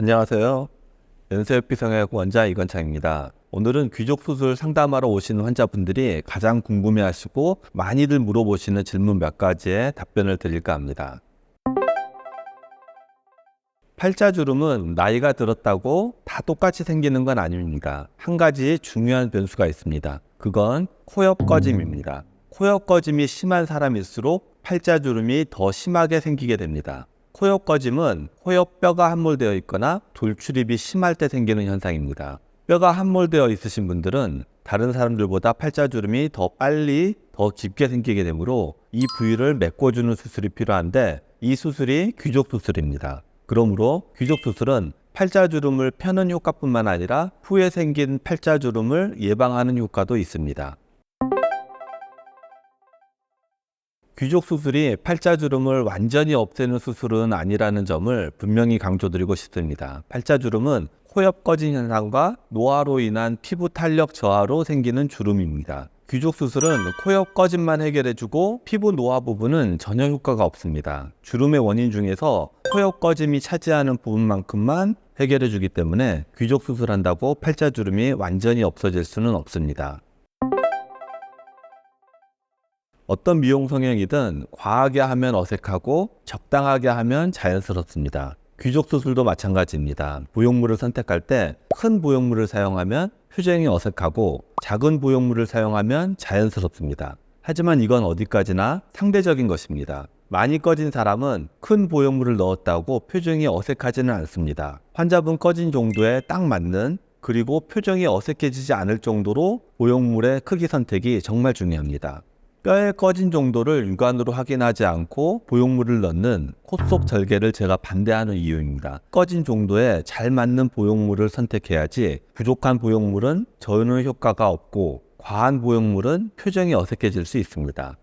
안녕하세요. 연세엽비성형외과 원장 이건창입니다. 오늘은 귀족 수술 상담하러 오시는 환자분들이 가장 궁금해하시고 많이들 물어보시는 질문 몇 가지에 답변을 드릴까 합니다. 팔자주름은 나이가 들었다고 다 똑같이 생기는 건 아닙니다. 한 가지 중요한 변수가 있습니다. 그건 코옆 꺼짐입니다. 코옆 꺼짐이 심한 사람일수록 팔자주름이 더 심하게 생기게 됩니다. 코옆 꺼짐은 코옆 뼈가 함몰되어 있거나 돌출입이 심할 때 생기는 현상입니다. 뼈가 함몰되어 있으신 분들은 다른 사람들보다 팔자주름이 더 빨리 더 깊게 생기게 되므로 이 부위를 메꿔주는 수술이 필요한데 이 수술이 귀족 수술입니다. 그러므로 귀족 수술은 팔자주름을 펴는 효과뿐만 아니라 후에 생긴 팔자주름을 예방하는 효과도 있습니다. 귀족 수술이 팔자주름을 완전히 없애는 수술은 아니라는 점을 분명히 강조드리고 싶습니다. 팔자주름은 코옆 꺼진 현상과 노화로 인한 피부 탄력 저하로 생기는 주름입니다. 귀족 수술은 코옆 꺼짐만 해결해주고 피부 노화 부분은 전혀 효과가 없습니다. 주름의 원인 중에서 코옆 꺼짐이 차지하는 부분만큼만 해결해주기 때문에 귀족 수술한다고 팔자주름이 완전히 없어질 수는 없습니다. 어떤 미용 성형이든 과하게 하면 어색하고 적당하게 하면 자연스럽습니다. 귀족 수술도 마찬가지입니다. 보형물을 선택할 때 큰 보형물을 사용하면 표정이 어색하고 작은 보형물을 사용하면 자연스럽습니다. 하지만 이건 어디까지나 상대적인 것입니다. 많이 꺼진 사람은 큰 보형물을 넣었다고 표정이 어색하지는 않습니다. 환자분 꺼진 정도에 딱 맞는 그리고 표정이 어색해지지 않을 정도로 보형물의 크기 선택이 정말 중요합니다. 뼈의 꺼진 정도를 육안으로 확인하지 않고 보형물을 넣는 콧속 절개를 제가 반대하는 이유입니다. 꺼진 정도에 잘 맞는 보형물을 선택해야지 부족한 보형물은 전혀 효과가 없고 과한 보형물은 표정이 어색해질 수 있습니다.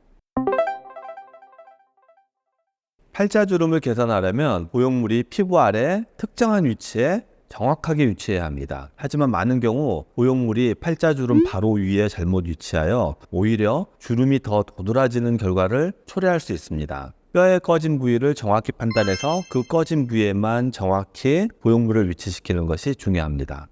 팔자주름을 개선하려면 보형물이 피부 아래 특정한 위치에 정확하게 위치해야 합니다. 하지만 많은 경우 보형물이 팔자주름 바로 위에 잘못 위치하여 오히려 주름이 더 도드라지는 결과를 초래할 수 있습니다. 뼈의 꺼진 부위를 정확히 판단해서 그 꺼진 부위에만 정확히 보형물을 위치시키는 것이 중요합니다.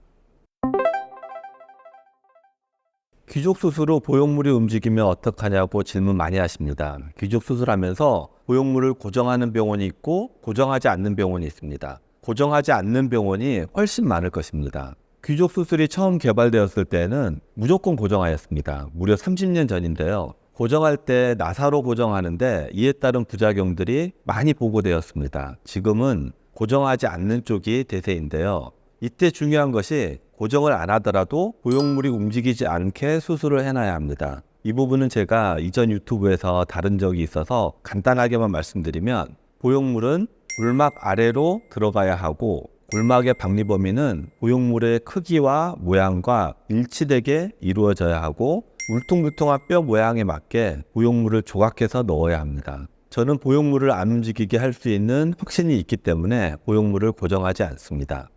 귀족 수술 후 보형물이 움직이면 어떡하냐고 질문 많이 하십니다. 귀족 수술하면서 보형물을 고정하는 병원이 있고 고정하지 않는 병원이 있습니다. 고정하지 않는 병원이 훨씬 많을 것입니다. 귀족 수술이 처음 개발되었을 때는 무조건 고정하였습니다. 무려 30년 전인데요. 고정할 때 나사로 고정하는데 이에 따른 부작용들이 많이 보고되었습니다. 지금은 고정하지 않는 쪽이 대세인데요. 이때 중요한 것이 고정을 안 하더라도 보형물이 움직이지 않게 수술을 해놔야 합니다. 이 부분은 제가 이전 유튜브에서 다룬 적이 있어서 간단하게만 말씀드리면 보형물은 골막 아래로 들어가야 하고 골막의 박리 범위는 보형물의 크기와 모양과 일치되게 이루어져야 하고 울퉁불퉁한 뼈 모양에 맞게 보형물을 조각해서 넣어야 합니다. 저는 보형물을 안 움직이게 할 수 있는 확신이 있기 때문에 보형물을 고정하지 않습니다.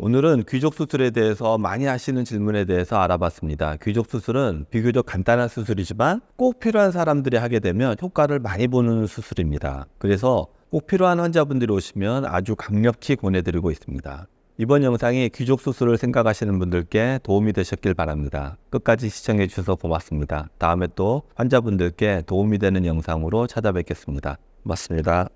오늘은 귀족 수술에 대해서 많이 하시는 질문에 대해서 알아봤습니다. 귀족 수술은 비교적 간단한 수술이지만 꼭 필요한 사람들이 하게 되면 효과를 많이 보는 수술입니다. 그래서 꼭 필요한 환자분들이 오시면 아주 강력히 권해드리고 있습니다. 이번 영상이 귀족 수술을 생각하시는 분들께 도움이 되셨길 바랍니다. 끝까지 시청해 주셔서 고맙습니다. 다음에 또 환자분들께 도움이 되는 영상으로 찾아뵙겠습니다. 고맙습니다.